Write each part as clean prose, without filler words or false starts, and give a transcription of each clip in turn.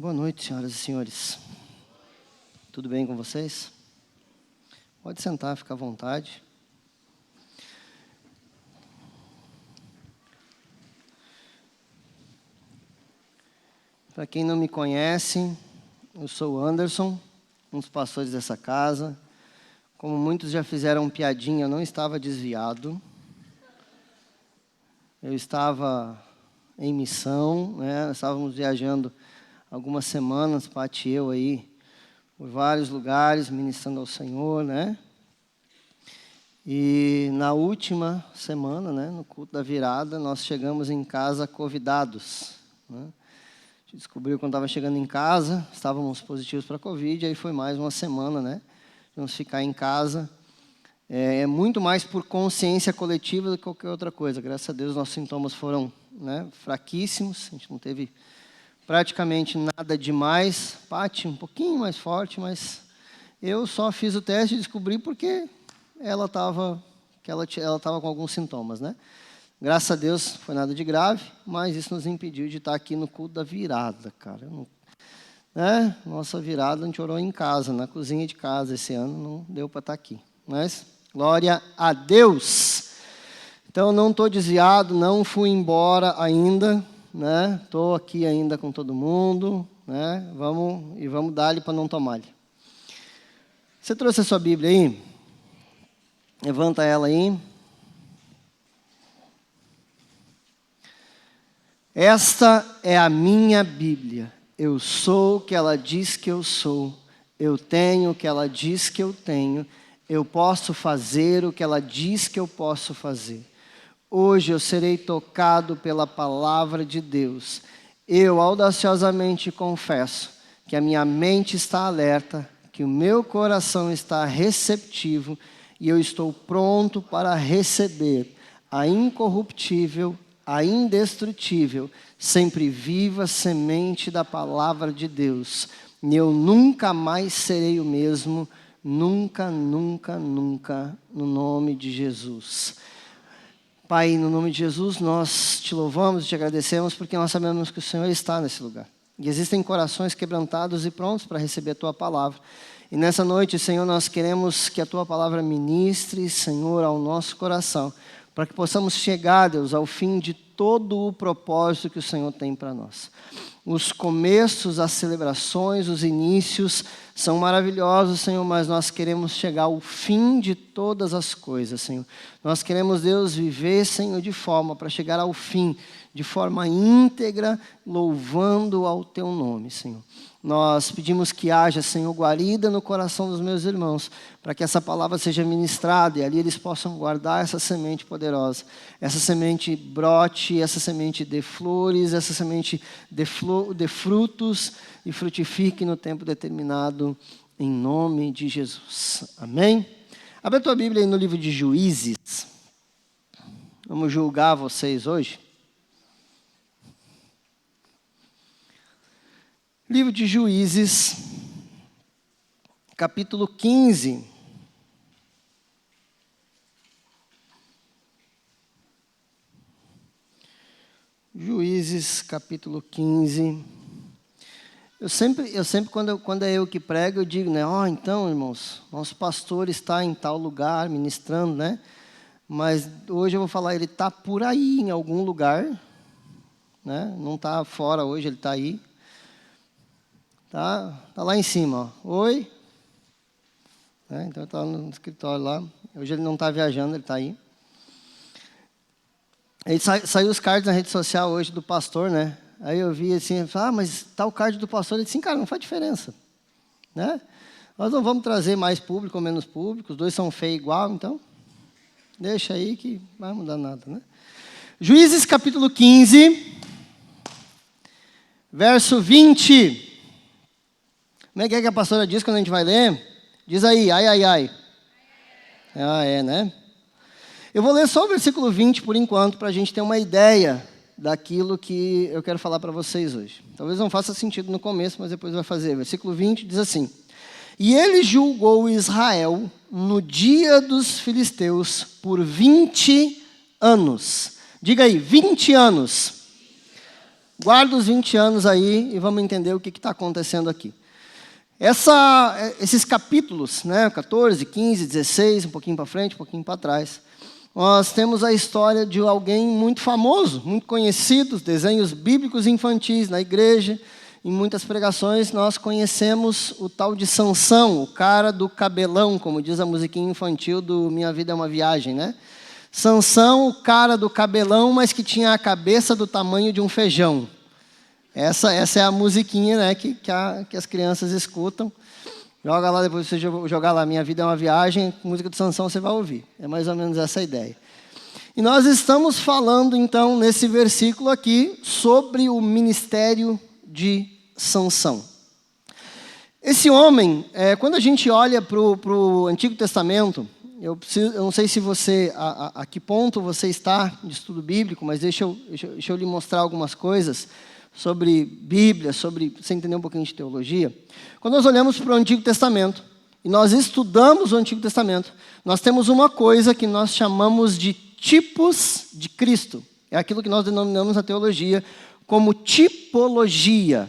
Boa noite, senhoras e senhores. Tudo bem com vocês? Pode sentar, fica à vontade. Para quem não me conhece, eu sou o Anderson, um dos pastores dessa casa. Como muitos já fizeram piadinha, eu não estava desviado. Eu estava em missão, né? Estávamos viajando algumas semanas, Paty e eu aí, por vários lugares, ministrando ao Senhor, né? E na última semana, né, no culto da virada, nós chegamos em casa convidados, né? A gente descobriu quando estava chegando em casa, estávamos positivos para a Covid, aí foi mais uma semana, né? Vamos ficar em casa. É muito mais por consciência coletiva do que qualquer outra coisa. Graças a Deus, nossos sintomas foram, né, fraquíssimos, a gente não teve praticamente nada demais. Paty, um pouquinho mais forte, mas eu só fiz o teste e descobri porque ela estava com alguns sintomas, né? Graças a Deus, foi nada de grave, mas isso nos impediu de estar aqui no culto da virada, cara. Né? Nossa virada, a gente orou em casa, na cozinha de casa esse ano, não deu para estar aqui. Mas, glória a Deus! Então, não estou desviado, não fui embora ainda, né? Estou aqui ainda com todo mundo, né? Vamos dar-lhe para não tomar-lhe. Você trouxe a sua Bíblia aí? Levanta ela aí. Esta é a minha Bíblia. Eu sou o que ela diz que eu sou. Eu tenho o que ela diz que eu tenho. Eu posso fazer o que ela diz que eu posso fazer. Hoje eu serei tocado pela palavra de Deus. Eu audaciosamente confesso que a minha mente está alerta, que o meu coração está receptivo e eu estou pronto para receber a incorruptível, a indestrutível, sempre viva semente da palavra de Deus. E eu nunca mais serei o mesmo, nunca, nunca, nunca, no nome de Jesus. Pai, no nome de Jesus, nós te louvamos e te agradecemos porque nós sabemos que o Senhor está nesse lugar. E existem corações quebrantados e prontos para receber a Tua palavra. E nessa noite, Senhor, nós queremos que a Tua palavra ministre, Senhor, ao nosso coração, para que possamos chegar, Deus, ao fim de todo o propósito que o Senhor tem para nós. Os começos, as celebrações, os inícios são maravilhosos, Senhor, mas nós queremos chegar ao fim de todas as coisas, Senhor. Nós queremos, Deus, viver, Senhor, de forma para chegar ao fim, de forma íntegra, louvando ao Teu nome, Senhor. Nós pedimos que haja, Senhor, guarida no coração dos meus irmãos, para que essa palavra seja ministrada e ali eles possam guardar essa semente poderosa. Essa semente brote, essa semente dê flores, essa semente dê frutos e frutifique no tempo determinado, em nome de Jesus. Amém? Abre a tua Bíblia aí no livro de Juízes. Vamos julgar vocês hoje. Livro de Juízes, capítulo 15. Juízes, capítulo 15. Eu sempre quando é eu que prego, eu digo, né? Então, irmãos, nosso pastor está em tal lugar, ministrando, né? Mas hoje eu vou falar, ele está por aí, em algum lugar, né? Não está fora hoje, ele está aí. Tá lá em cima, ó. Oi. Então está no escritório lá. Hoje ele não está viajando, ele está aí. Aí saiu os cards na rede social hoje do pastor, né? Aí eu vi assim, mas tá o card do pastor. Ele disse, cara, não faz diferença, né? Nós não vamos trazer mais público ou menos público, os dois são feios igual, então deixa aí que não vai mudar nada, né? Juízes capítulo 15, verso 20. Como é que a pastora diz quando a gente vai ler? Diz aí, ai, ai, ai. Né? Eu vou ler só o versículo 20 por enquanto, para a gente ter uma ideia daquilo que eu quero falar para vocês hoje. Talvez não faça sentido no começo, mas depois vai fazer. Versículo 20 diz assim: E ele julgou Israel no dia dos filisteus por 20 anos. Diga aí, 20 anos. Guarda os 20 anos aí e vamos entender o que está acontecendo aqui. Esses capítulos, né, 14, 15, 16, um pouquinho para frente, um pouquinho para trás, nós temos a história de alguém muito famoso, muito conhecido, desenhos bíblicos infantis na igreja. Em muitas pregações nós conhecemos o tal de Sansão, o cara do cabelão, como diz a musiquinha infantil do Minha Vida é uma Viagem, né? Sansão, o cara do cabelão, mas que tinha a cabeça do tamanho de um feijão. Essa é a musiquinha, né, que as crianças escutam. Joga lá, depois você jogar lá Minha Vida é uma Viagem, música do Sansão você vai ouvir. É mais ou menos essa a ideia. E nós estamos falando, então, nesse versículo aqui, sobre o ministério de Sansão. Esse homem, quando a gente olha para o Antigo Testamento, eu não sei se você, a que ponto você está de estudo bíblico, mas deixa eu lhe mostrar algumas coisas sobre Bíblia, sobre você entender um pouquinho de teologia. Quando nós olhamos para o Antigo Testamento, e nós estudamos o Antigo Testamento, nós temos uma coisa que nós chamamos de tipos de Cristo. É aquilo que nós denominamos na teologia como tipologia,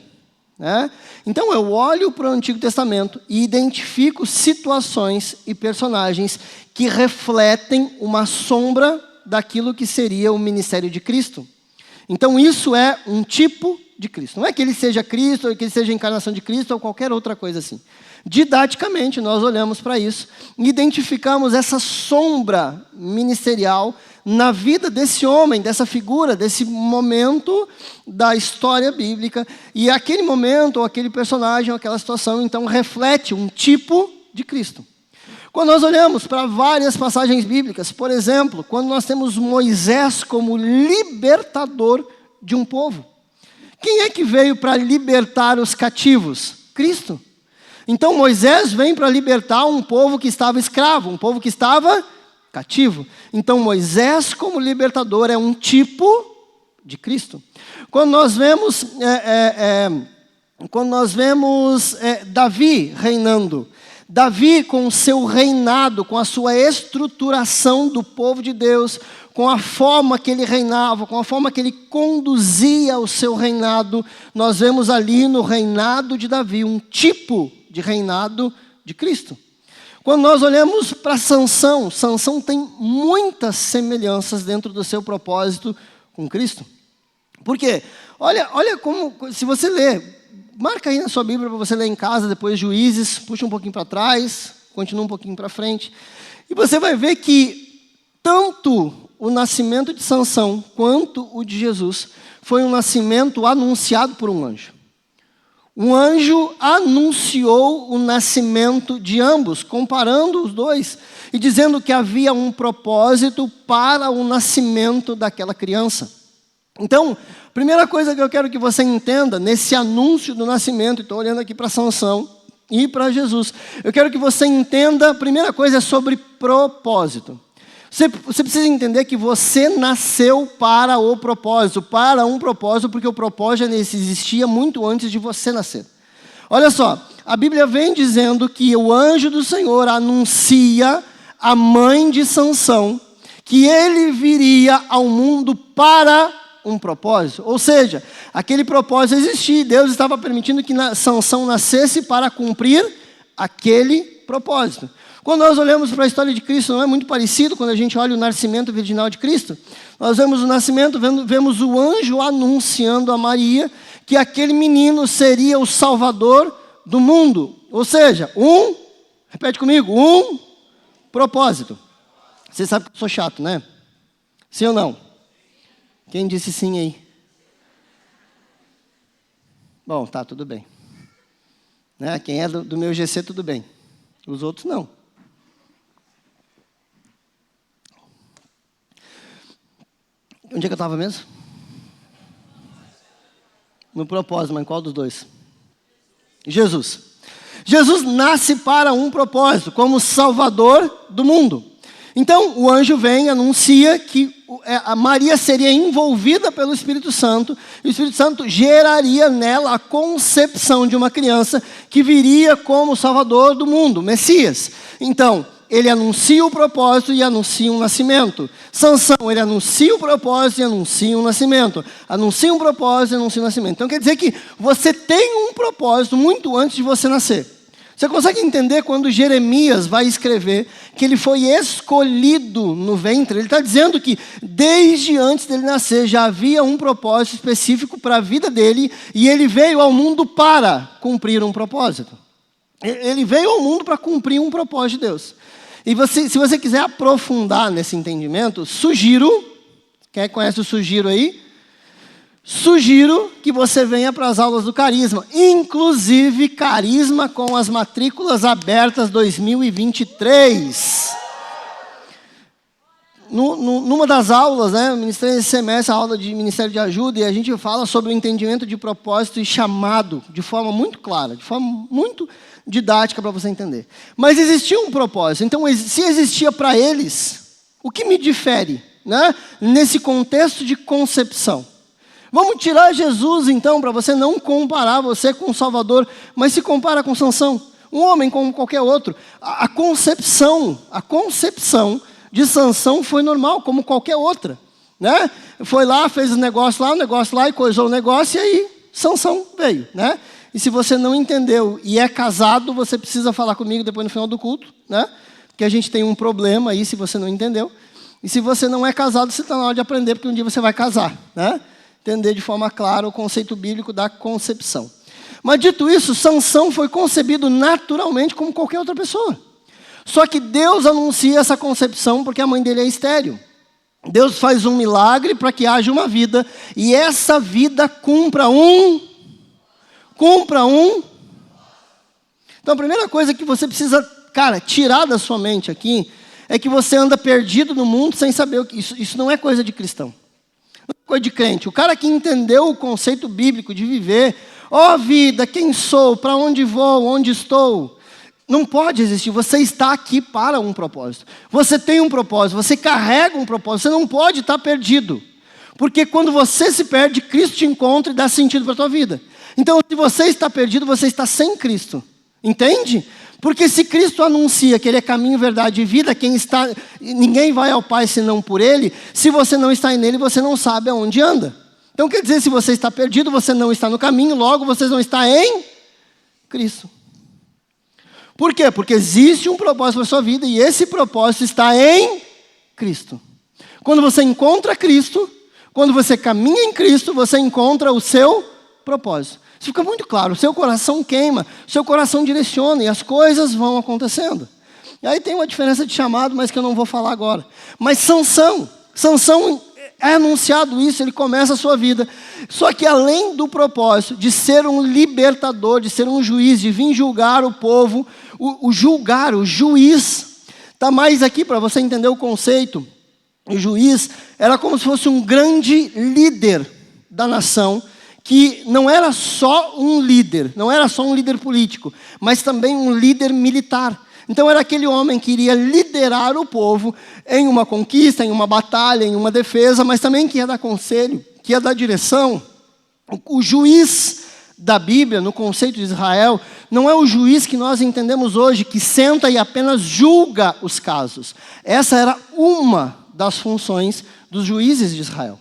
né? Então eu olho para o Antigo Testamento e identifico situações e personagens que refletem uma sombra daquilo que seria o ministério de Cristo. Então isso é um tipo de Cristo. Não é que ele seja Cristo, ou que ele seja a encarnação de Cristo, ou qualquer outra coisa assim. Didaticamente, nós olhamos para isso e identificamos essa sombra ministerial na vida desse homem, dessa figura, desse momento da história bíblica. E aquele momento, ou aquele personagem, ou aquela situação, então, reflete um tipo de Cristo. Quando nós olhamos para várias passagens bíblicas, por exemplo, quando nós temos Moisés como libertador de um povo. Quem é que veio para libertar os cativos? Cristo. Então Moisés vem para libertar um povo que estava escravo, um povo que estava cativo. Então Moisés como libertador é um tipo de Cristo. Quando nós vemos Davi reinando, Davi com o seu reinado, com a sua estruturação do povo de Deus, com a forma que ele reinava, com a forma que ele conduzia o seu reinado, nós vemos ali no reinado de Davi um tipo de reinado de Cristo. Quando nós olhamos para Sansão, Sansão tem muitas semelhanças dentro do seu propósito com Cristo. Por quê? Olha como, se você ler, marca aí na sua Bíblia para você ler em casa, depois Juízes, puxa um pouquinho para trás, continua um pouquinho para frente, e você vai ver que tanto o nascimento de Sansão quanto o de Jesus foi um nascimento anunciado por um anjo. Um anjo anunciou o nascimento de ambos, comparando os dois e dizendo que havia um propósito para o nascimento daquela criança. Então, primeira coisa que eu quero que você entenda nesse anúncio do nascimento, estou olhando aqui para Sansão e para Jesus, eu quero que você entenda, a primeira coisa é sobre propósito. Você precisa entender que você nasceu para um propósito, porque o propósito existia muito antes de você nascer. Olha só, a Bíblia vem dizendo que o anjo do Senhor anuncia à mãe de Sansão que ele viria ao mundo para um propósito. Ou seja, aquele propósito existia, Deus estava permitindo que Sansão nascesse para cumprir aquele propósito. Quando nós olhamos para a história de Cristo, não é muito parecido quando a gente olha o nascimento virginal de Cristo? Nós vemos o nascimento, vemos o anjo anunciando a Maria que aquele menino seria o Salvador do mundo. Ou seja, repete comigo, um propósito. Você sabe que eu sou chato, né? Sim ou não? Quem disse sim aí? Bom, tá, tudo bem. Né? Quem é do meu GC, tudo bem. Os outros, não. Onde é que eu estava mesmo? No propósito, mas qual dos dois? Jesus. Jesus nasce para um propósito, como Salvador do mundo. Então, o anjo vem e anuncia que a Maria seria envolvida pelo Espírito Santo, e o Espírito Santo geraria nela a concepção de uma criança que viria como Salvador do mundo, Messias. Então, ele anuncia o propósito e anuncia um nascimento. Sansão, ele anuncia o propósito e anuncia um nascimento. Anuncia um propósito e anuncia um nascimento. Então quer dizer que você tem um propósito muito antes de você nascer. Você consegue entender quando Jeremias vai escrever que ele foi escolhido no ventre? Ele está dizendo que desde antes dele nascer já havia um propósito específico para a vida dele e ele veio ao mundo para cumprir um propósito. Ele veio ao mundo para cumprir um propósito de Deus. E se você quiser aprofundar nesse entendimento, sugiro, quem conhece o Sugiro aí? Sugiro que você venha para as aulas do Carisma, inclusive Carisma com as matrículas abertas 2023. Numa das aulas, né, ministrei esse semestre a aula de Ministério de Ajuda, e a gente fala sobre o entendimento de propósito e chamado, de forma muito clara, de forma muito didática para você entender. Mas existia um propósito, então se existia para eles, o que me difere, né, nesse contexto de concepção? Vamos tirar Jesus, então, para você não comparar você com o Salvador, mas se compara com Sansão, um homem como qualquer outro. A concepção de Sansão foi normal, como qualquer outra, né? Foi lá, fez o negócio lá, e coisou o negócio, e aí Sansão veio, né? E se você não entendeu e é casado, você precisa falar comigo depois no final do culto, né? Porque a gente tem um problema aí, se você não entendeu. E se você não é casado, você está na hora de aprender, porque um dia você vai casar, né? Entender de forma clara o conceito bíblico da concepção. Mas dito isso, Sansão foi concebido naturalmente como qualquer outra pessoa. Só que Deus anuncia essa concepção porque a mãe dele é estéril. Deus faz um milagre para que haja uma vida, e essa vida cumpra um. Então a primeira coisa que você precisa, tirar da sua mente aqui, é que você anda perdido no mundo sem saber o que isso não é coisa de cristão. Coisa de crente. O cara que entendeu o conceito bíblico de viver, vida, quem sou, para onde vou, onde estou, não pode existir. Você está aqui para um propósito. Você tem um propósito, você carrega um propósito, você não pode estar perdido. Porque quando você se perde, Cristo te encontra e dá sentido para a tua vida. Então, se você está perdido, você está sem Cristo. Entende? Porque se Cristo anuncia que Ele é caminho, verdade e vida, ninguém vai ao Pai senão por Ele. Se você não está nele, você não sabe aonde anda. Então quer dizer, se você está perdido, você não está no caminho, logo você não está em Cristo. Por quê? Porque existe um propósito para a sua vida e esse propósito está em Cristo. Quando você encontra Cristo, quando você caminha em Cristo, você encontra o seu propósito. Isso fica muito claro, o seu coração queima, o seu coração direciona e as coisas vão acontecendo. E aí tem uma diferença de chamado, mas que eu não vou falar agora. Mas Sansão é anunciado isso, ele começa a sua vida. Só que além do propósito de ser um libertador, de ser um juiz, de vir julgar o povo, o juiz, está mais aqui para você entender o conceito. O juiz era como se fosse um grande líder da nação, que não era só um líder político, mas também um líder militar. Então era aquele homem que iria liderar o povo em uma conquista, em uma batalha, em uma defesa, mas também que ia dar conselho, que ia dar direção. O juiz da Bíblia, no conceito de Israel, não é o juiz que nós entendemos hoje, que senta e apenas julga os casos. Essa era uma das funções dos juízes de Israel.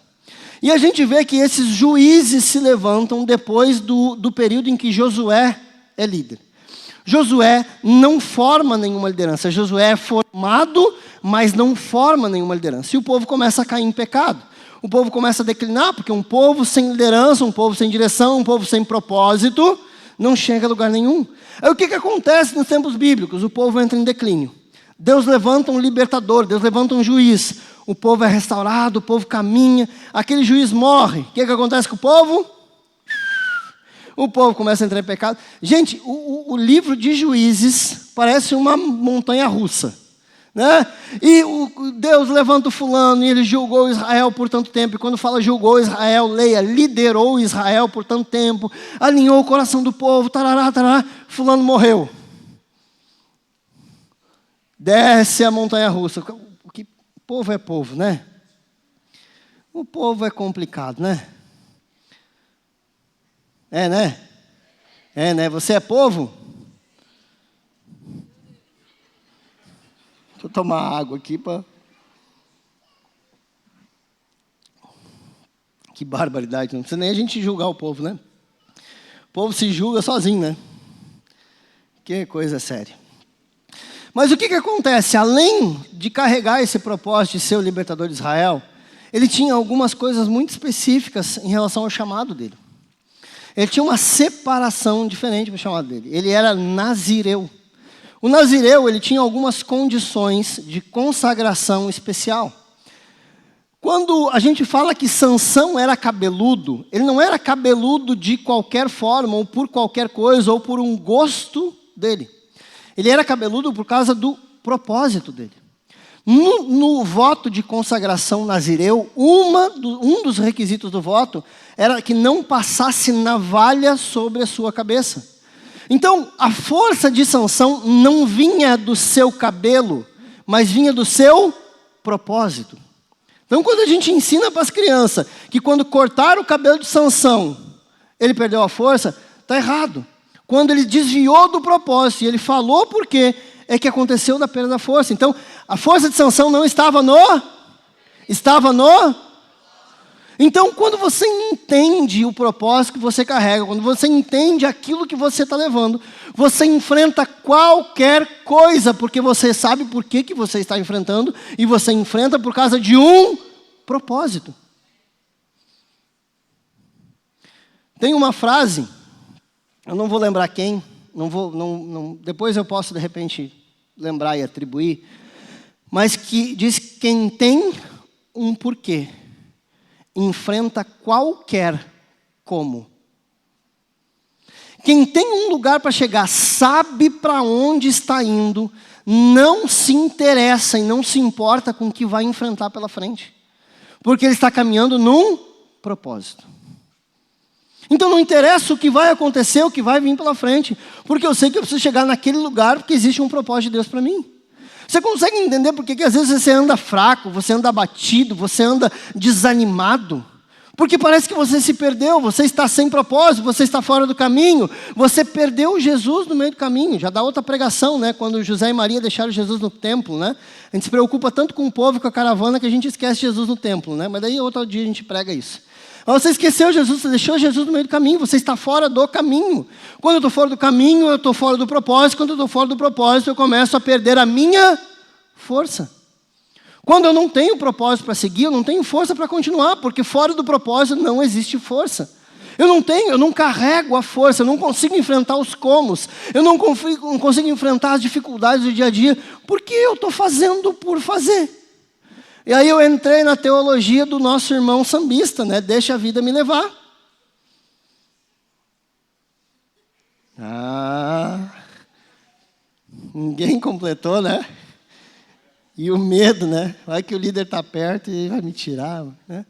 E a gente vê que esses juízes se levantam depois do período em que Josué é líder. Josué não forma nenhuma liderança. Josué é formado, mas não forma nenhuma liderança. E o povo começa a cair em pecado. O povo começa a declinar, porque um povo sem liderança, um povo sem direção, um povo sem propósito, não chega a lugar nenhum. Aí o que acontece nos tempos bíblicos? O povo entra em declínio. Deus levanta um libertador, Deus levanta um juiz. O povo é restaurado, o povo caminha, aquele juiz morre. O que acontece com o povo? O povo começa a entrar em pecado. Gente, o livro de Juízes parece uma montanha russa, né? E Deus levanta o fulano e ele julgou Israel por tanto tempo. E quando fala julgou Israel, leia, liderou Israel por tanto tempo, alinhou o coração do povo, tarará, tarará, fulano morreu. Desce a montanha russa. O povo é povo, né? O povo é complicado, né? Né? Né? Você é povo? Deixa eu tomar água aqui para... Que barbaridade, não precisa nem a gente julgar o povo, né? O povo se julga sozinho, né? Que coisa séria. Mas o que acontece? Além de carregar esse propósito de ser o libertador de Israel, ele tinha algumas coisas muito específicas em relação ao chamado dele. Ele tinha uma separação diferente do chamado dele. Ele era nazireu. O nazireu, ele tinha algumas condições de consagração especial. Quando a gente fala que Sansão era cabeludo, ele não era cabeludo de qualquer forma, ou por qualquer coisa, ou por um gosto dele. Ele era cabeludo por causa do propósito dele. No voto de consagração nazireu, um dos requisitos do voto era que não passasse navalha sobre a sua cabeça. Então, a força de Sansão não vinha do seu cabelo, mas vinha do seu propósito. Então, quando a gente ensina para as crianças que quando cortar o cabelo de Sansão, ele perdeu a força, está errado. Quando ele desviou do propósito e ele falou por quê, é que aconteceu da perda da força. Então, a força de Sansão não estava no... Estava no... Então, quando você entende o propósito que você carrega, quando você entende aquilo que você está levando, você enfrenta qualquer coisa, porque você sabe por que você está enfrentando, e você enfrenta por causa de um propósito. Tem uma frase, eu não vou lembrar quem, depois eu posso de repente lembrar e atribuir, mas que diz que quem tem um porquê, enfrenta qualquer como. Quem tem um lugar para chegar, sabe para onde está indo, não se interessa e não se importa com o que vai enfrentar pela frente. Porque ele está caminhando num propósito. Então não interessa o que vai acontecer, o que vai vir pela frente, porque eu sei que eu preciso chegar naquele lugar porque existe um propósito de Deus para mim. Você consegue entender por que às vezes você anda fraco, você anda abatido, você anda desanimado? Porque parece que você se perdeu, você está sem propósito, você está fora do caminho, você perdeu Jesus no meio do caminho. Já dá outra pregação, né? Quando José e Maria deixaram Jesus no templo, né? A gente se preocupa tanto com o povo e com a caravana que a gente esquece Jesus no templo, né? Mas daí outro dia a gente prega isso. Mas você esqueceu Jesus, você deixou Jesus no meio do caminho, você está fora do caminho. Quando eu estou fora do caminho, eu estou fora do propósito. Quando eu estou fora do propósito, eu começo a perder a minha força. Quando eu não tenho propósito para seguir, eu não tenho força para continuar, porque fora do propósito não existe força. Eu não carrego a força, eu não consigo enfrentar os comos, eu não consigo enfrentar as dificuldades do dia a dia, porque eu estou fazendo por fazer. E aí eu entrei na teologia do nosso irmão sambista, né? Deixa a vida me levar. Ninguém completou, né? E o medo, né? Vai que o líder está perto e vai me tirar, né?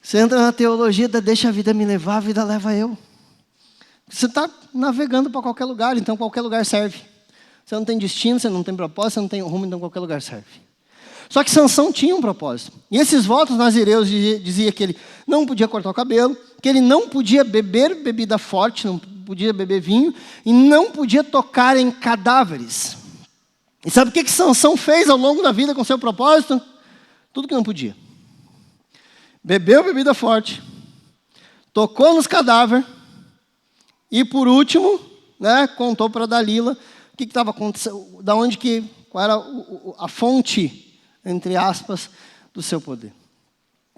Você entra na teologia da deixa a vida me levar, a vida leva eu. Você está navegando para qualquer lugar, então qualquer lugar serve. Você não tem destino, você não tem propósito, você não tem rumo, então qualquer lugar serve. Só que Sansão tinha um propósito. E esses votos nazireus diziam que ele não podia cortar o cabelo, que ele não podia beber bebida forte, não podia beber vinho, e não podia tocar em cadáveres. E sabe o que Sansão fez ao longo da vida com seu propósito? Tudo que não podia. Bebeu bebida forte, tocou nos cadáveres, e por último, né, contou para Dalila o que estava acontecendo, qual era a fonte, entre aspas, do seu poder.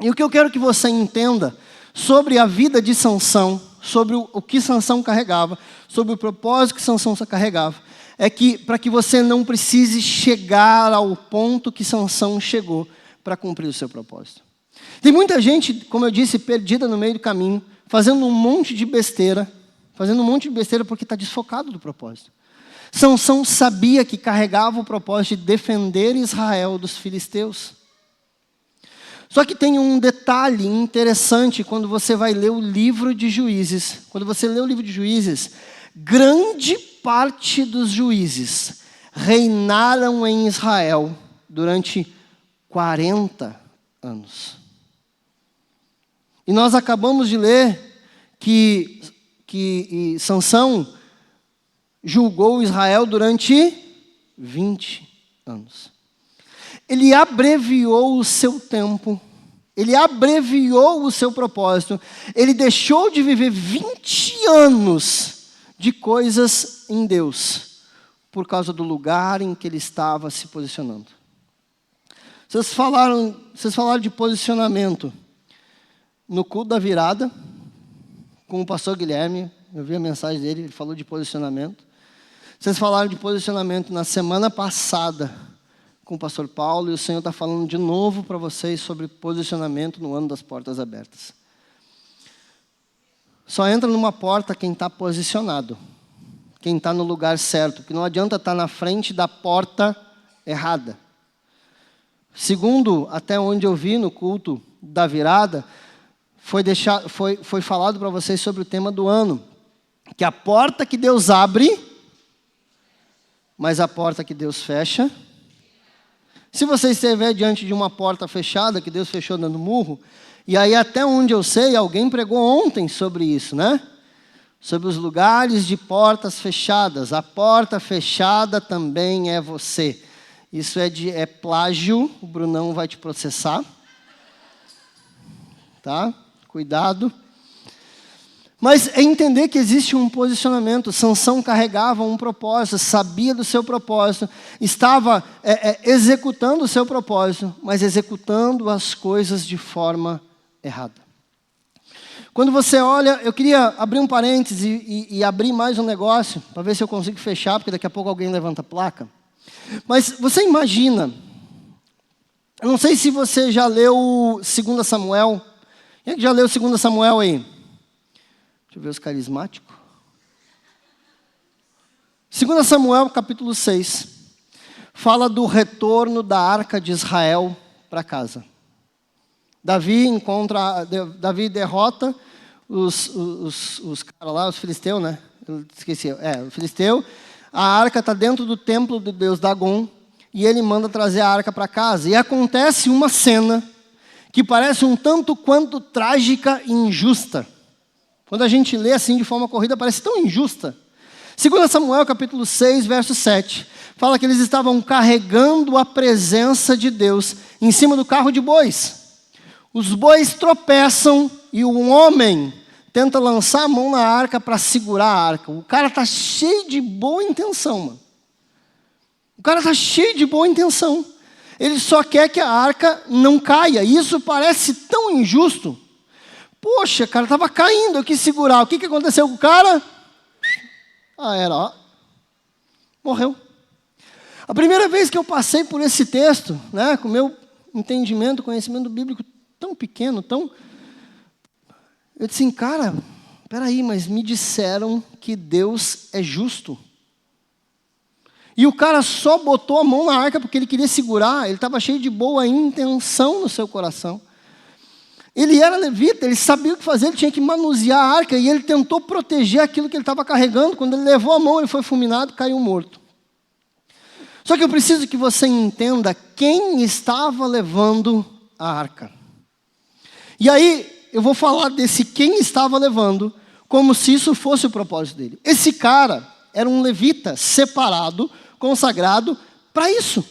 E o que eu quero que você entenda sobre a vida de Sansão, sobre o que Sansão carregava, sobre o propósito que Sansão carregava, é que para que você não precise chegar ao ponto que Sansão chegou para cumprir o seu propósito. Tem muita gente, como eu disse, perdida no meio do caminho, fazendo um monte de besteira porque está desfocado do propósito. Sansão sabia que carregava o propósito de defender Israel dos filisteus. Só que tem um detalhe interessante quando você vai ler o livro de Juízes. Quando você lê o livro de Juízes, grande parte dos juízes reinaram em Israel durante 40 anos. E nós acabamos de ler que Sansão julgou Israel durante 20 anos. Ele abreviou o seu tempo, ele abreviou o seu propósito, ele deixou de viver 20 anos de coisas em Deus, por causa do lugar em que ele estava se posicionando. Vocês falaram de posicionamento no culto da virada, com o pastor Guilherme, eu vi a mensagem dele, ele falou de posicionamento. Vocês falaram de posicionamento na semana passada com o pastor Paulo, e o Senhor está falando de novo para vocês sobre posicionamento no ano das portas abertas. Só entra numa porta quem está posicionado, quem está no lugar certo, porque não adianta estar na frente da porta errada. Segundo, até onde eu vi no culto da virada, foi falado para vocês sobre o tema do ano, que a porta que Deus abre, mas a porta que Deus fecha. Se você estiver diante de uma porta fechada, que Deus fechou dando murro, e aí até onde eu sei, alguém pregou ontem sobre isso, né? Sobre os lugares de portas fechadas. A porta fechada também é você. Isso é plágio, o Brunão vai te processar. Tá? Cuidado. Mas é entender que existe um posicionamento. Sansão carregava um propósito, sabia do seu propósito, estava executando o seu propósito, mas executando as coisas de forma errada. Quando você olha, eu queria abrir um parêntese e abrir mais um negócio, para ver se eu consigo fechar, porque daqui a pouco alguém levanta a placa. Mas você imagina, eu não sei se você já leu 2 Samuel. Quem é que já leu 2 Samuel aí? Deixa eu ver os carismáticos. 2 Samuel, capítulo 6, fala do retorno da arca de Israel para casa. Davi derrota os caras lá, os filisteus, né? Eu esqueci, o filisteu. A arca está dentro do templo de Deus Dagon, e ele manda trazer a arca para casa. E acontece uma cena que parece um tanto quanto trágica e injusta. Quando a gente lê assim de forma corrida, parece tão injusta. 2 Samuel, capítulo 6, verso 7, fala que eles estavam carregando a presença de Deus em cima do carro de bois. Os bois tropeçam e um homem tenta lançar a mão na arca para segurar a arca. O cara está cheio de boa intenção, mano. O cara está cheio de boa intenção. Ele só quer que a arca não caia. Isso parece tão injusto. Poxa, cara, estava caindo, eu quis segurar. O que aconteceu com o cara? Morreu. A primeira vez que eu passei por esse texto, né, com o meu entendimento, conhecimento bíblico tão pequeno, eu disse assim, cara, peraí, mas me disseram que Deus é justo. E o cara só botou a mão na arca porque ele queria segurar, ele estava cheio de boa intenção no seu coração. Ele era levita, ele sabia o que fazer, ele tinha que manusear a arca, e ele tentou proteger aquilo que ele estava carregando. Quando ele levou a mão, ele foi fulminado e caiu morto. Só que eu preciso que você entenda quem estava levando a arca. E aí, eu vou falar desse quem estava levando, como se isso fosse o propósito dele. Esse cara era um levita separado, consagrado para isso.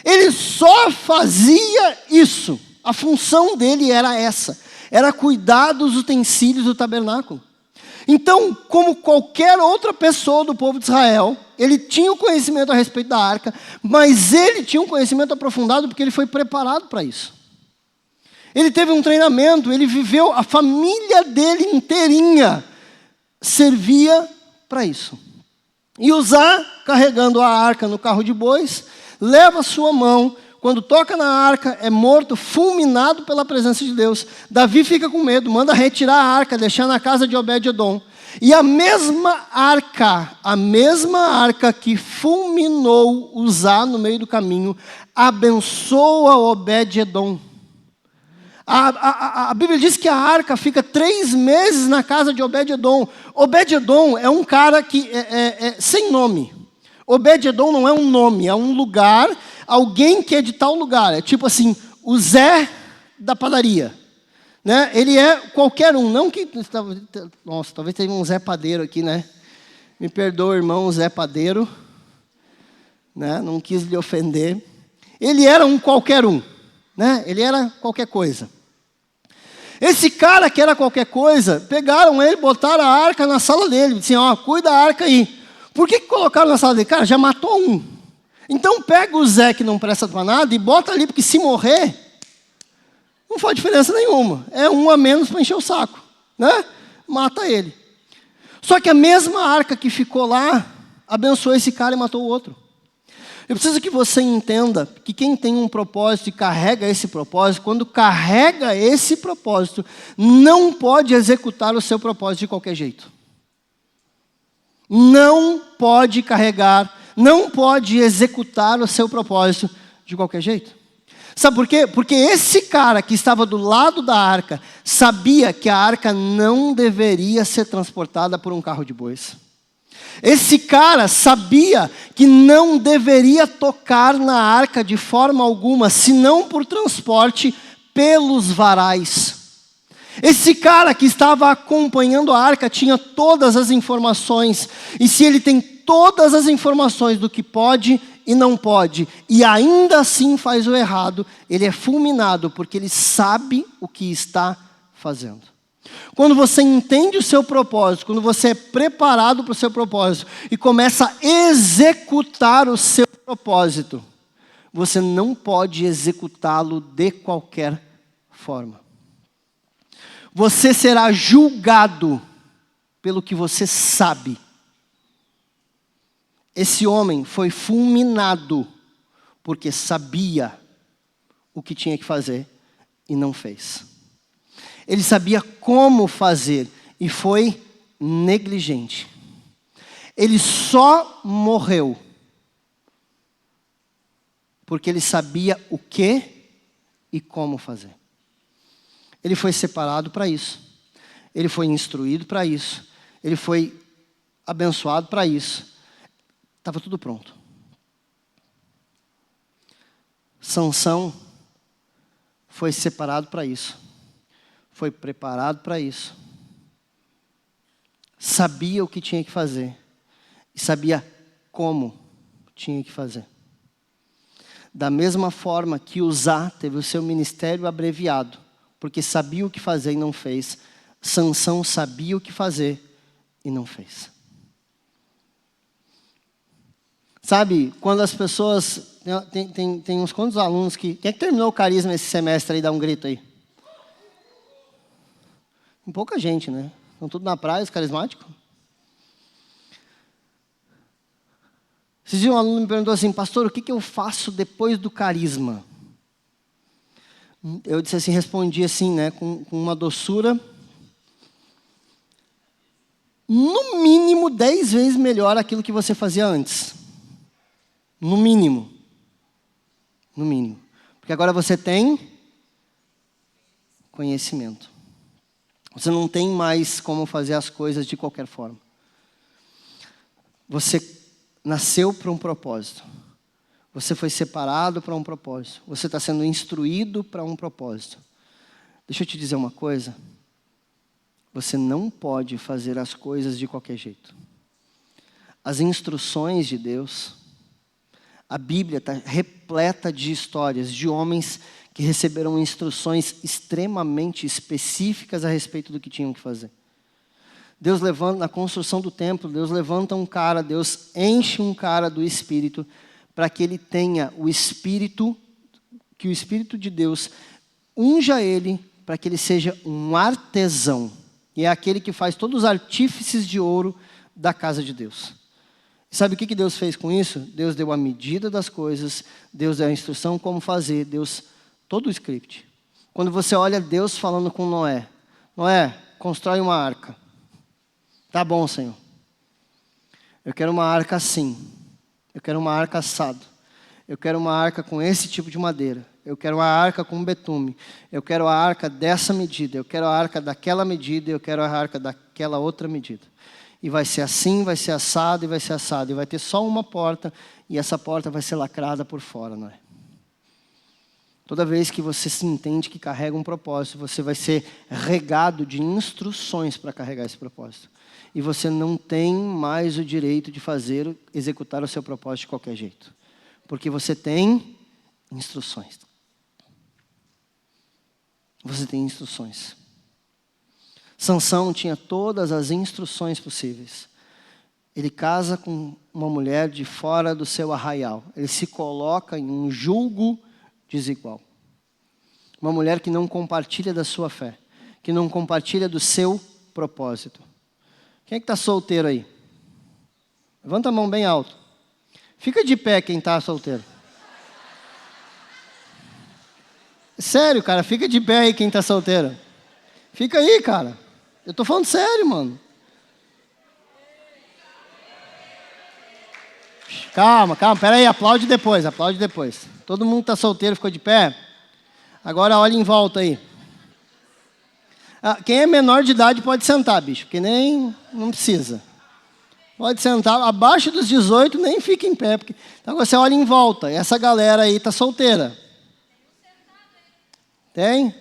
Ele só fazia isso. A função dele era essa. Era cuidar dos utensílios do tabernáculo. Então, como qualquer outra pessoa do povo de Israel, ele tinha o conhecimento a respeito da arca, mas ele tinha um conhecimento aprofundado porque ele foi preparado para isso. Ele teve um treinamento, ele viveu, a família dele inteirinha servia para isso. E Uzá, carregando a arca no carro de bois, leva a sua mão, quando toca na arca, é morto, fulminado pela presença de Deus. Davi fica com medo, manda retirar a arca, deixar na casa de Obed-edom. E a mesma arca que fulminou Uzá no meio do caminho, abençoa Obed-edom. A Bíblia diz que a arca fica 3 meses na casa de Obed-edom. Obed-edom é um cara que é sem nome. Obed-edom não é um nome, é um lugar, alguém que é de tal lugar. É tipo assim, o Zé da padaria. Né? Ele é qualquer um, não que... Nossa, talvez tenha um Zé Padeiro aqui, né? Me perdoa, irmão, Zé Padeiro. né? Não quis lhe ofender. Ele era um qualquer um, né? Ele era qualquer coisa. Esse cara que era qualquer coisa, pegaram ele, botaram a arca na sala dele. Disseram, ó, cuida da arca aí. Por que colocaram na sala dele? Cara, já matou um. Então pega o Zé que não presta para nada e bota ali, porque se morrer, não faz diferença nenhuma. É um a menos para encher o saco, né? Mata ele. Só que a mesma arca que ficou lá, abençoou esse cara e matou o outro. Eu preciso que você entenda que quem tem um propósito e carrega esse propósito, quando carrega esse propósito, não pode executar o seu propósito de qualquer jeito. Não pode carregar, não pode executar o seu propósito de qualquer jeito. Sabe por quê? Porque esse cara que estava do lado da arca sabia que a arca não deveria ser transportada por um carro de bois. Esse cara sabia que não deveria tocar na arca de forma alguma, senão por transporte pelos varais. Esse cara que estava acompanhando a arca tinha todas as informações. E se ele tem todas as informações do que pode e não pode, e ainda assim faz o errado, ele é fulminado porque ele sabe o que está fazendo. Quando você entende o seu propósito, quando você é preparado para o seu propósito e começa a executar o seu propósito, você não pode executá-lo de qualquer forma. Você será julgado pelo que você sabe. Esse homem foi fulminado porque sabia o que tinha que fazer e não fez. Ele sabia como fazer e foi negligente. Ele só morreu porque ele sabia o que e como fazer. Ele foi separado para isso. Ele foi instruído para isso. Ele foi abençoado para isso. Estava tudo pronto. Sansão foi separado para isso. Foi preparado para isso. Sabia o que tinha que fazer. E sabia como tinha que fazer. Da mesma forma que Uzá teve o seu ministério abreviado, porque sabia o que fazer e não fez, Sansão sabia o que fazer e não fez. Sabe, quando as pessoas... Tem uns quantos alunos que... Quem é que terminou o carisma esse semestre aí? Dá um grito aí. Tem pouca gente, né? Estão tudo na praia, os carismáticos. Esses dias um aluno me perguntou assim, pastor, o que eu faço depois do carisma? Eu disse assim, respondi assim, né, com uma doçura, no mínimo 10 vezes melhor aquilo que você fazia antes. No mínimo. No mínimo. Porque agora você tem conhecimento. Você não tem mais como fazer as coisas de qualquer forma. Você nasceu para um propósito. Você foi separado para um propósito. Você está sendo instruído para um propósito. Deixa eu te dizer uma coisa. Você não pode fazer as coisas de qualquer jeito. As instruções de Deus, a Bíblia está repleta de histórias de homens que receberam instruções extremamente específicas a respeito do que tinham que fazer. Deus levanta, na construção do templo, Deus levanta um cara, Deus enche um cara do Espírito, para que ele tenha o Espírito, que o Espírito de Deus unja ele, para que ele seja um artesão. E é aquele que faz todos os artífices de ouro da casa de Deus. E sabe o que Deus fez com isso? Deus deu a medida das coisas, Deus deu a instrução como fazer, Deus... Todo o script. Quando você olha Deus falando com Noé. Noé, constrói uma arca. Tá bom, Senhor. Eu quero uma arca assim. Eu quero uma arca assado. Eu quero uma arca com esse tipo de madeira. Eu quero uma arca com betume. Eu quero a arca dessa medida. Eu quero a arca daquela medida. Eu quero a arca daquela outra medida. E vai ser assim, vai ser assado e vai ser assado. E vai ter só uma porta. E essa porta vai ser lacrada por fora, Noé. Toda vez que você se entende que carrega um propósito, você vai ser regado de instruções para carregar esse propósito. E você não tem mais o direito de executar o seu propósito de qualquer jeito. Porque você tem instruções. Você tem instruções. Sansão tinha todas as instruções possíveis. Ele casa com uma mulher de fora do seu arraial. Ele se coloca em um julgo desigual. Uma mulher que não compartilha da sua fé, que não compartilha do seu propósito. Quem é que está solteiro aí? Levanta a mão bem alto. Fica de pé quem está solteiro. Sério, cara, fica de pé aí quem está solteiro. Fica aí, cara. Eu estou falando sério, mano. Calma, pera aí, aplaude depois. Todo mundo que está solteiro ficou de pé? Agora olha em volta aí. Quem é menor de idade pode sentar, bicho, porque não precisa. Pode sentar, abaixo dos 18 nem fica em pé. Então você olha em volta, e essa galera aí está solteira. Tem?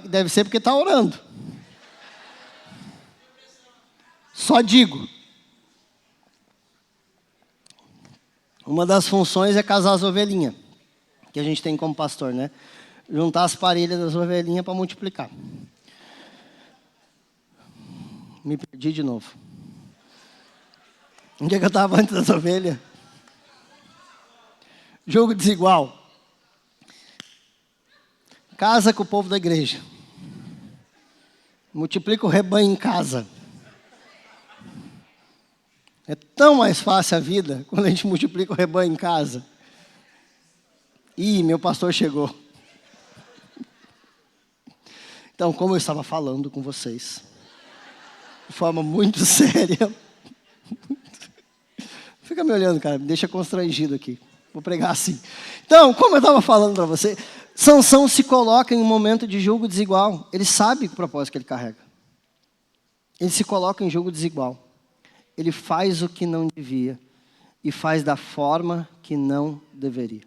Deve ser porque está orando. Só digo. Uma das funções é casar as ovelhinhas, que a gente tem como pastor, né? Juntar as parelhas das ovelhinhas para multiplicar. Me perdi de novo. Onde é que eu estava antes das ovelhas? Jogo desigual. Casa com o povo da igreja. Multiplica o rebanho em casa. É tão mais fácil a vida quando a gente multiplica o rebanho em casa. Ih, meu pastor chegou. Então, como eu estava falando com vocês, de forma muito séria. Fica me olhando, cara, me deixa constrangido aqui. Vou pregar assim. Então, como eu estava falando para você, Sansão se coloca em um momento de julgo desigual. Ele sabe o propósito que ele carrega. Ele se coloca em julgo desigual. Ele faz o que não devia e faz da forma que não deveria.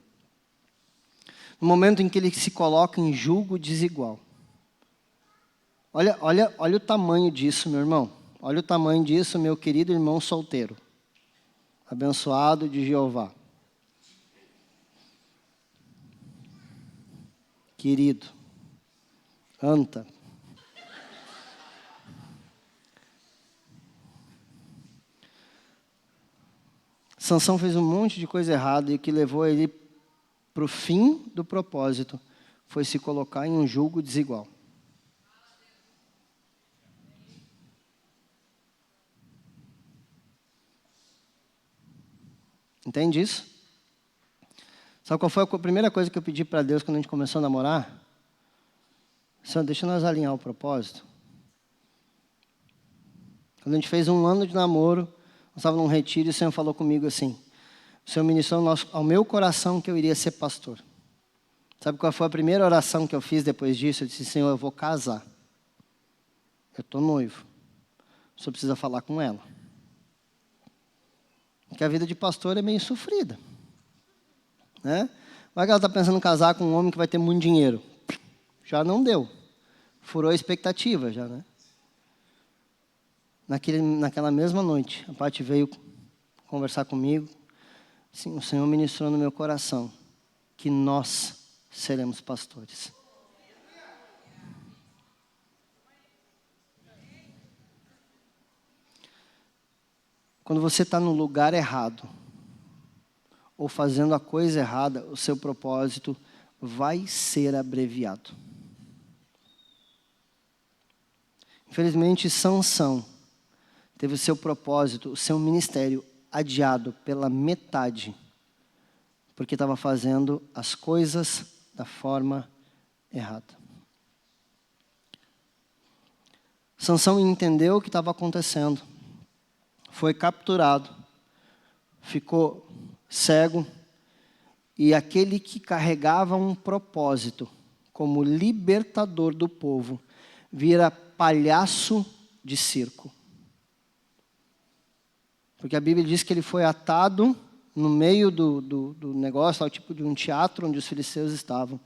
No momento em que ele se coloca em julgo desigual. Olha o tamanho disso, meu irmão. Olha o tamanho disso, meu querido irmão solteiro. Abençoado de Jeová. Querido. Anta. Sansão fez um monte de coisa errada e o que levou ele para o fim do propósito foi se colocar em um julgo desigual. Entende isso? Sabe qual foi a primeira coisa que eu pedi para Deus quando a gente começou a namorar? Senhor, deixa nós alinhar o propósito. Quando a gente fez 1 ano de namoro, nós estávamos num retiro e o Senhor falou comigo assim, o Senhor ministrou ao meu coração que eu iria ser pastor. Sabe qual foi a primeira oração que eu fiz depois disso? Eu disse, Senhor, eu vou casar. Eu estou noivo. Só precisa falar com ela. Porque a vida de pastor é meio sofrida. Né? Vai que ela está pensando em casar com um homem que vai ter muito dinheiro. Já não deu. Furou a expectativa já, né? Naquela mesma noite, a Paty veio conversar comigo. Sim, o Senhor ministrou no meu coração que nós seremos pastores. Quando você está no lugar errado, ou fazendo a coisa errada, o seu propósito vai ser abreviado. Infelizmente, Sansão teve o seu propósito, o seu ministério adiado pela metade, porque estava fazendo as coisas da forma errada. Sansão entendeu o que estava acontecendo, foi capturado, ficou cego, e aquele que carregava um propósito como libertador do povo, vira palhaço de circo. Porque a Bíblia diz que ele foi atado no meio do negócio, ao tipo de um teatro onde os filisteus estavam.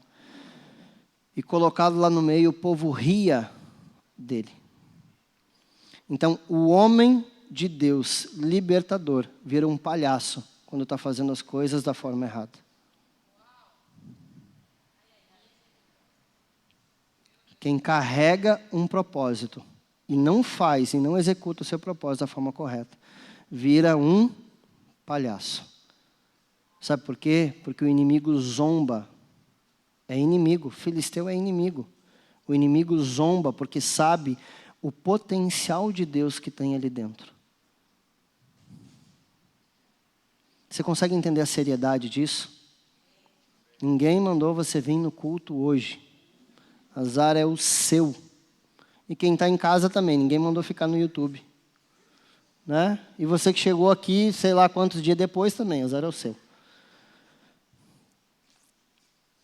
E colocado lá no meio, o povo ria dele. Então, o homem de Deus, libertador, vira um palhaço quando está fazendo as coisas da forma errada. Quem carrega um propósito e não faz e não executa o seu propósito da forma correta, vira um palhaço. Sabe por quê? Porque o inimigo zomba. É inimigo, filisteu é inimigo. O inimigo zomba porque sabe o potencial de Deus que tem ali dentro. Você consegue entender a seriedade disso? Ninguém mandou você vir no culto hoje. Azar é o seu. E quem está em casa também, ninguém mandou ficar no YouTube. Né? E você que chegou aqui, sei lá quantos dias depois também, azar é o seu.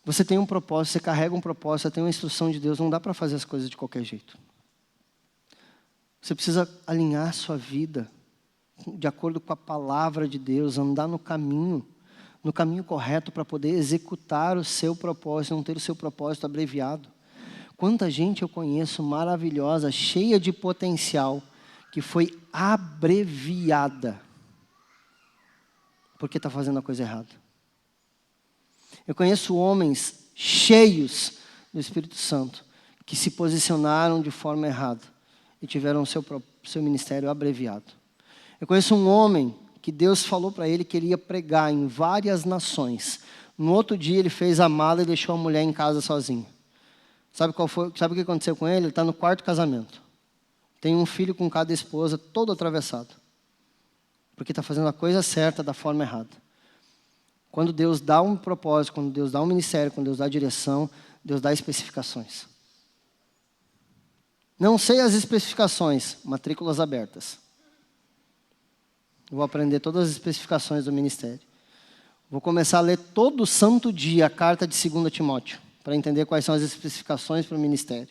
Você tem um propósito, você carrega um propósito, você tem uma instrução de Deus, não dá para fazer as coisas de qualquer jeito. Você precisa alinhar a sua vida de acordo com a palavra de Deus, andar no caminho correto para poder executar o seu propósito, não ter o seu propósito abreviado. Quanta gente eu conheço maravilhosa, cheia de potencial, que foi abreviada porque está fazendo a coisa errada. Eu conheço homens cheios do Espírito Santo que se posicionaram de forma errada e tiveram o seu ministério abreviado. Eu conheço um homem que Deus falou para ele que ele ia pregar em várias nações. No outro dia ele fez a mala e deixou a mulher em casa sozinha. Sabe o que aconteceu com ele? Ele está no quarto casamento. Tem um filho com cada esposa, todo atravessado. Porque está fazendo a coisa certa da forma errada. Quando Deus dá um propósito, quando Deus dá um ministério, quando Deus dá direção, Deus dá especificações. Não sei as especificações, matrículas abertas. Vou aprender todas as especificações do ministério. Vou começar a ler todo santo dia a carta de 2 Timóteo, para entender quais são as especificações para o ministério.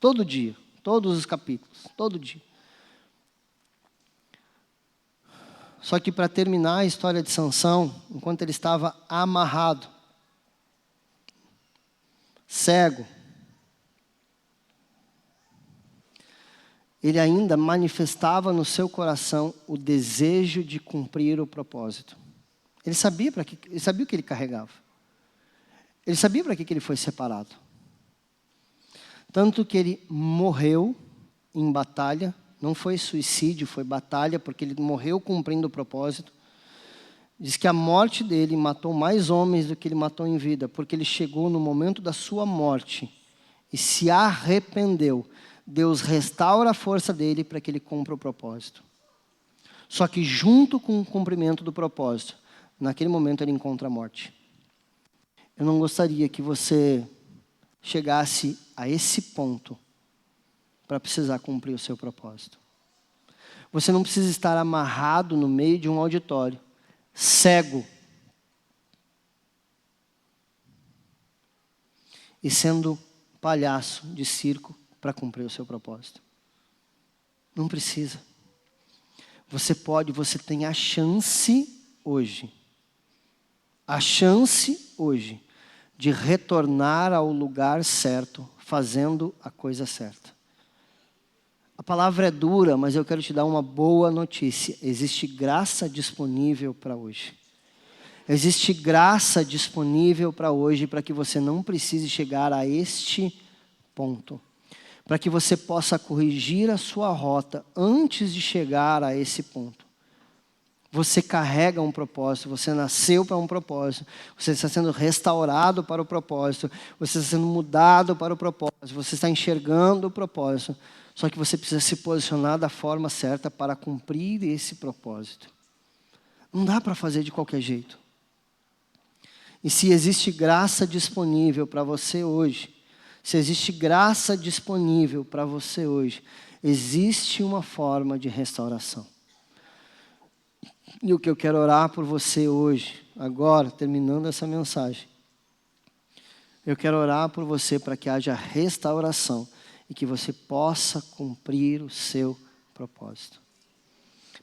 Todo dia, todos os capítulos, todo dia. Só que para terminar a história de Sansão, enquanto ele estava amarrado, cego, ele ainda manifestava no seu coração o desejo de cumprir o propósito. Ele sabia o que ele carregava. Ele sabia para que ele foi separado. Tanto que ele morreu em batalha. Não foi suicídio, foi batalha, porque ele morreu cumprindo o propósito. Diz que a morte dele matou mais homens do que ele matou em vida, porque ele chegou no momento da sua morte e se arrependeu. Deus restaura a força dele para que ele cumpra o propósito. Só que junto com o cumprimento do propósito, naquele momento ele encontra a morte. Eu não gostaria que você chegasse a esse ponto para precisar cumprir o seu propósito. Você não precisa estar amarrado no meio de um auditório, cego, e sendo palhaço de circo para cumprir o seu propósito. Não precisa. Você tem a chance hoje de retornar ao lugar certo, fazendo a coisa certa. A palavra é dura, mas eu quero te dar uma boa notícia. Existe graça disponível para hoje. Existe graça disponível para hoje, para que você não precise chegar a este ponto. Para que você possa corrigir a sua rota antes de chegar a esse ponto. Você carrega um propósito, você nasceu para um propósito, você está sendo restaurado para o propósito, você está sendo mudado para o propósito, você está enxergando o propósito. Só que você precisa se posicionar da forma certa para cumprir esse propósito. Não dá para fazer de qualquer jeito. E se existe graça disponível para você hoje, existe uma forma de restauração. E o que eu quero orar por você hoje, agora, terminando essa mensagem, eu quero orar por você para que haja restauração e que você possa cumprir o seu propósito.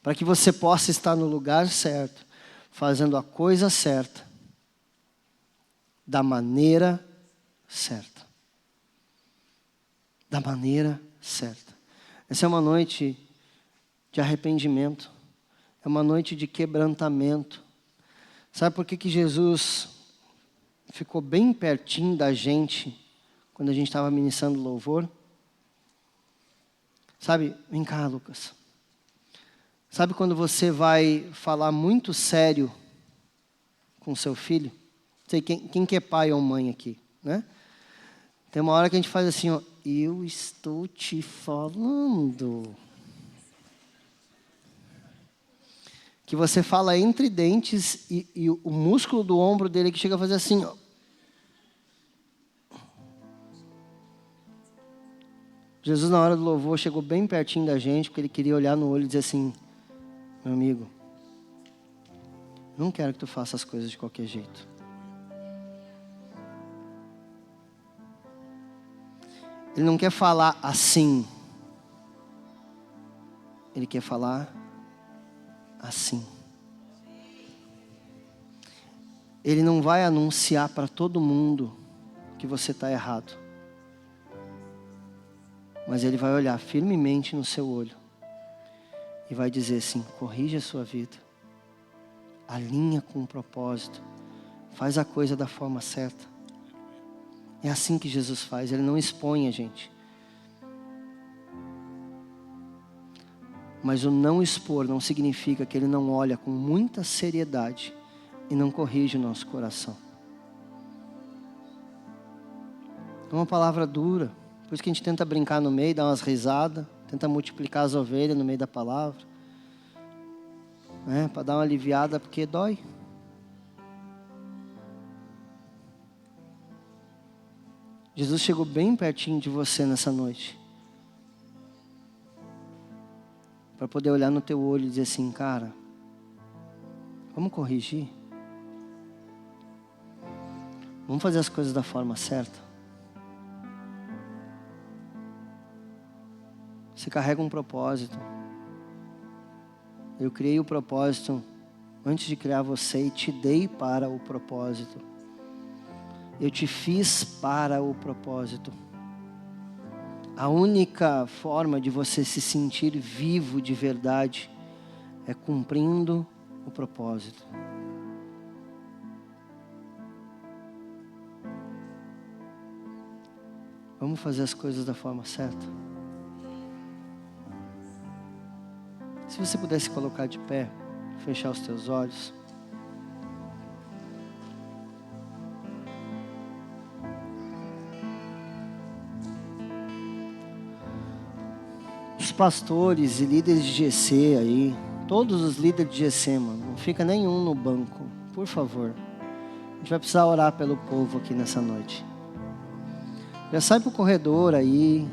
Para que você possa estar no lugar certo, fazendo a coisa certa, da maneira certa. Da maneira certa. Essa é uma noite de arrependimento. É uma noite de quebrantamento. Sabe por que Jesus ficou bem pertinho da gente quando a gente estava ministrando louvor? Sabe, vem cá, Lucas. Sabe quando você vai falar muito sério com seu filho? Não sei quem que é pai ou mãe aqui, né? Tem uma hora que a gente faz assim, ó, eu estou te falando. Que você fala entre dentes e o músculo do ombro dele que chega a fazer assim, ó. Jesus, na hora do louvor, chegou bem pertinho da gente, porque ele queria olhar no olho e dizer assim, meu amigo, não quero que tu faça as coisas de qualquer jeito. Ele não quer falar assim. Ele quer falar assim. Ele não vai anunciar para todo mundo que você está errado. Mas ele vai olhar firmemente no seu olho e vai dizer assim, corrige a sua vida, alinha com o propósito, faz a coisa da forma certa. É assim que Jesus faz, ele não expõe a gente. Mas o não expor não significa que ele não olha com muita seriedade e não corrige o nosso coração. É uma palavra dura. Por isso que a gente tenta brincar no meio, dar umas risadas, tenta multiplicar as ovelhas no meio da palavra. Para dar uma aliviada, porque dói. Jesus chegou bem pertinho de você nessa noite. Para poder olhar no teu olho e dizer assim, cara, vamos corrigir? Vamos fazer as coisas da forma certa? Você carrega um propósito. Eu criei o propósito antes de criar você e te dei para o propósito. Eu te fiz para o propósito. A única forma de você se sentir vivo de verdade é cumprindo o propósito. Vamos fazer as coisas da forma certa? Se você pudesse colocar de pé, fechar os teus olhos. Os pastores e líderes de GC aí, todos os líderes de GC, mano, não fica nenhum no banco, por favor. A gente vai precisar orar pelo povo aqui nessa noite. Já sai pro corredor aí,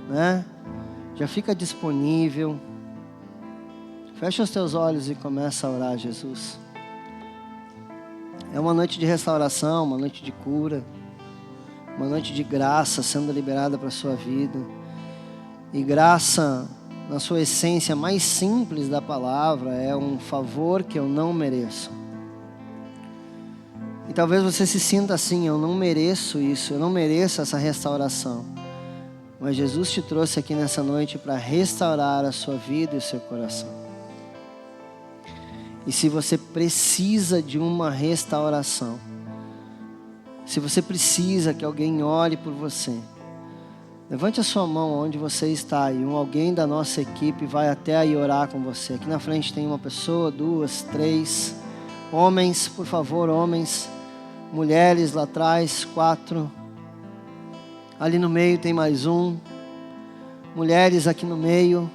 né? Já fica disponível. Fecha os teus olhos e começa a orar, Jesus. É uma noite de restauração, uma noite de cura, uma noite de graça sendo liberada para a sua vida. E graça, na sua essência mais simples da palavra, é um favor que eu não mereço. E talvez você se sinta assim, eu não mereço isso, eu não mereço essa restauração. Mas Jesus te trouxe aqui nessa noite para restaurar a sua vida e o seu coração. E se você precisa de uma restauração, se você precisa que alguém ore por você, levante a sua mão onde você está e alguém da nossa equipe vai até aí orar com você. Aqui na frente tem uma pessoa, 2, 3, homens, por favor, homens, mulheres lá atrás, 4, ali no meio tem mais um, mulheres aqui no meio.